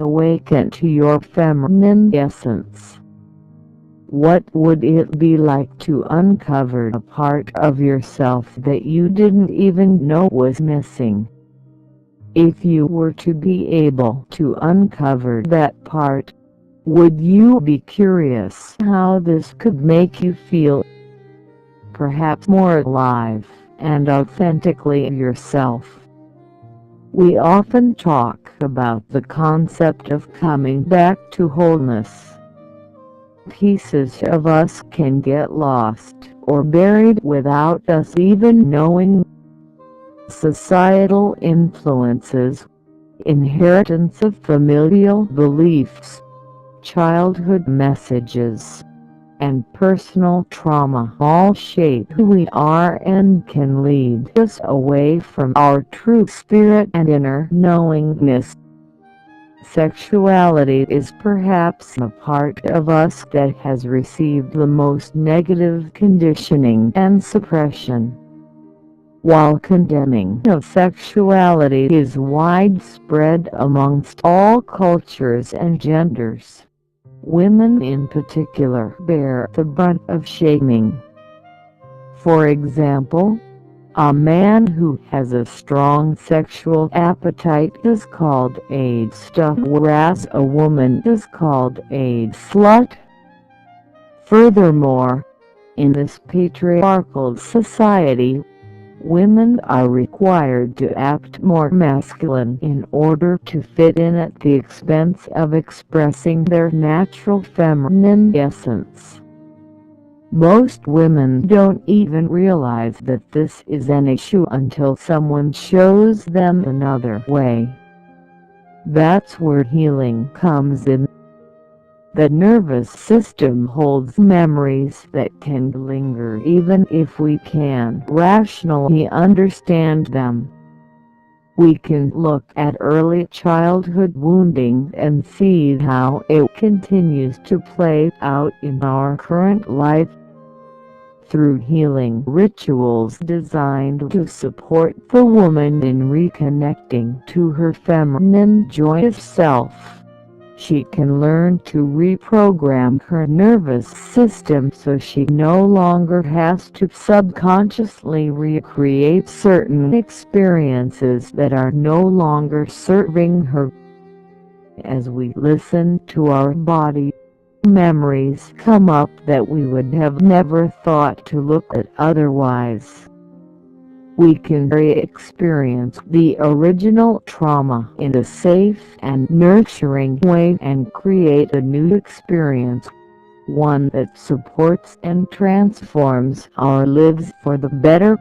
awaken to your feminine essence? What would it be like to uncover a part of yourself that you didn't even know was missing? If you were to be able to uncover that part, would you be curious how this could make you feel? Perhaps more alive and authentically yourself. We often talk about the concept of coming back to wholeness. Pieces of us can get lost or buried without us even knowing. Societal influences, inheritance of familial beliefs, childhood messages, and personal trauma all shape who we are and can lead us away from our true spirit and inner knowingness. Sexuality is perhaps a part of us that has received the most negative conditioning and suppression. While condemning of sexuality is widespread amongst all cultures and genders, women in particular bear the brunt of shaming. For example, a man who has a strong sexual appetite is called a slut, whereas a woman is called a slut. Furthermore, in this patriarchal society, women are required to act more masculine in order to fit in at the expense of expressing their natural feminine essence. Most women don't even realize that this is an issue until someone shows them another way. That's where healing comes in. The nervous system holds memories that can linger even if we can rationally understand them. We can look at early childhood wounding and see how it continues to play out in our current life. Through healing rituals designed to support the woman in reconnecting to her feminine joyous self, she can learn to reprogram her nervous system so she no longer has to subconsciously recreate certain experiences that are no longer serving her. As we listen to our body, memories come up that we would have never thought to look at otherwise. We can re-experience the original trauma in a safe and nurturing way and create a new experience, one that supports and transforms our lives for the better.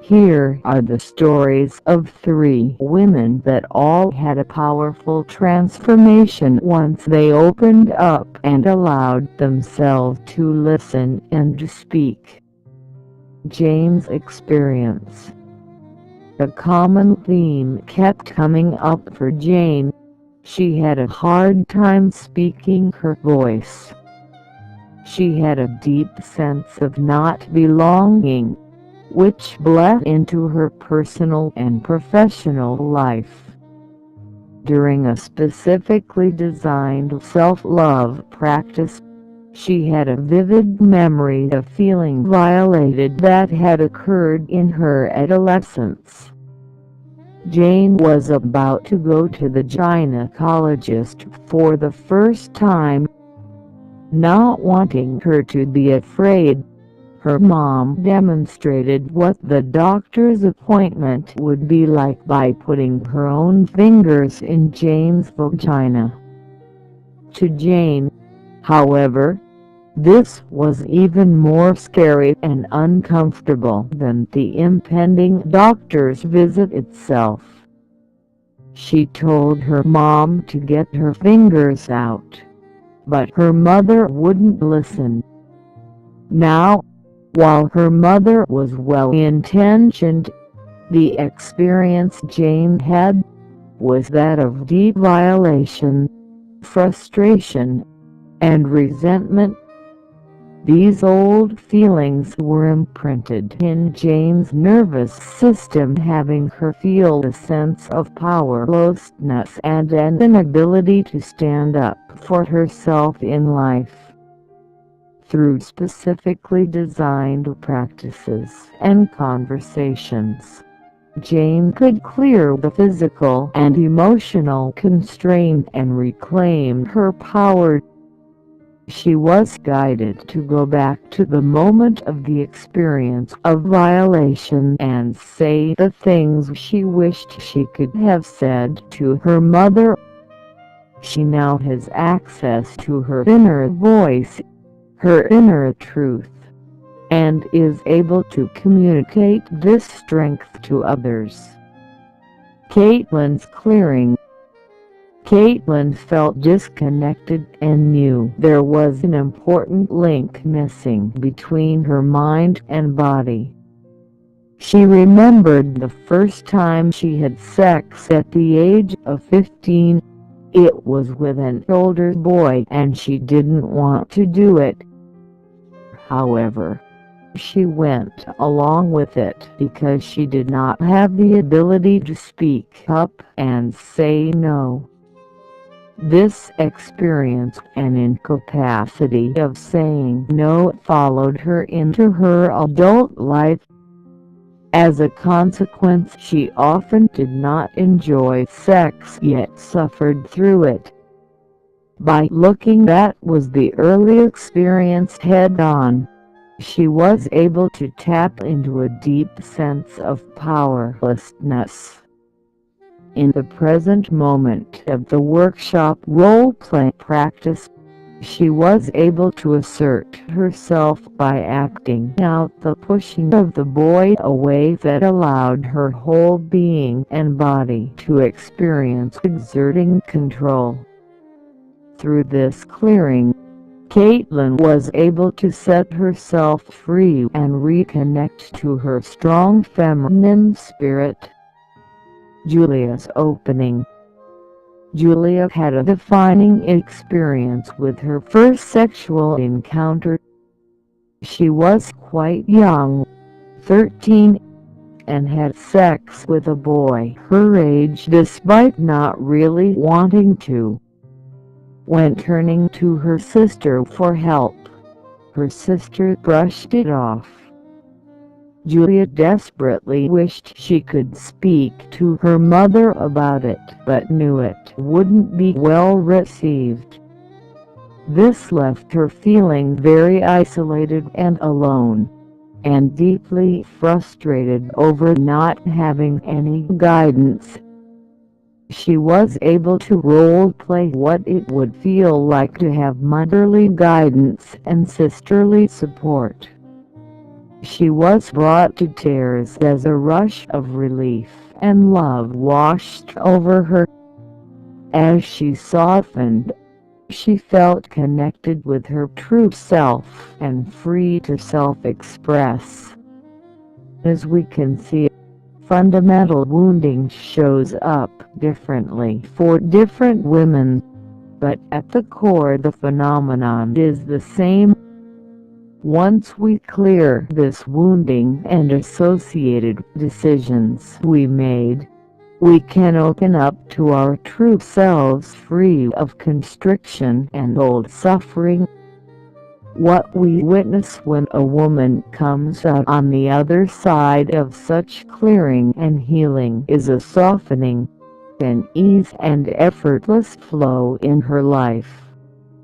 Here are the stories of 3 women that all had a powerful transformation once they opened up and allowed themselves to listen and to speak. Jane's experience. A common theme kept coming up for Jane. She had a hard time speaking her voice. She had a deep sense of not belonging, which bled into her personal and professional life. During a specifically designed self-love practice, she had a vivid memory of feeling violated that had occurred in her adolescence. Jane was about to go to the gynecologist for the first time. Not wanting her to be afraid, her mom demonstrated what the doctor's appointment would be like by putting her own fingers in Jane's vagina. To Jane, however, this was even more scary and uncomfortable than the impending doctor's visit itself. She told her mom to get her fingers out, but her mother wouldn't listen. Now, while her mother was well-intentioned, the experience Jane had was that of deep violation, frustration, and resentment. These old feelings were imprinted in Jane's nervous system, having her feel a sense of powerlessness and an inability to stand up for herself in life. Through specifically designed practices and conversations, Jane could clear the physical and emotional constraint and reclaim her power. She was guided to go back to the moment of the experience of violation and say the things she wished she could have said to her mother. She now has access to her inner voice, her inner truth, and is able to communicate this strength to others. Caitlin's clearing. Caitlin felt disconnected and knew there was an important link missing between her mind and body. She remembered the first time she had sex at the age of 15. It was with an older boy and she didn't want to do it. However, she went along with it because she did not have the ability to speak up and say no. This experience and incapacity of saying no followed her into her adult life. As a consequence, she often did not enjoy sex yet suffered through it. By looking at the early experience head-on, she was able to tap into a deep sense of powerlessness. In the present moment of the workshop role-play practice, she was able to assert herself by acting out the pushing of the boy away that allowed her whole being and body to experience exerting control. Through this clearing, Caitlin was able to set herself free and reconnect to her strong feminine spirit. Julia's opening. Julia had a defining experience with her first sexual encounter. She was quite young, 13, and had sex with a boy her age despite not really wanting to. When turning to her sister for help, her sister brushed it off. Julia desperately wished she could speak to her mother about it, but knew it wouldn't be well received. This left her feeling very isolated and alone, and deeply frustrated over not having any guidance. She was able to role-play what it would feel like to have motherly guidance and sisterly support. She was brought to tears as a rush of relief and love washed over her. As she softened, she felt connected with her true self and free to self-express. As we can see, fundamental wounding shows up differently for different women, but at the core the phenomenon is the same. Once we clear this wounding and associated decisions we made, we can open up to our true selves free of constriction and old suffering. What we witness when a woman comes out on the other side of such clearing and healing is a softening, an ease and effortless flow in her life,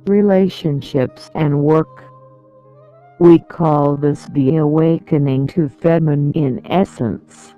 relationships and work. We call this the awakening to feminine in essence.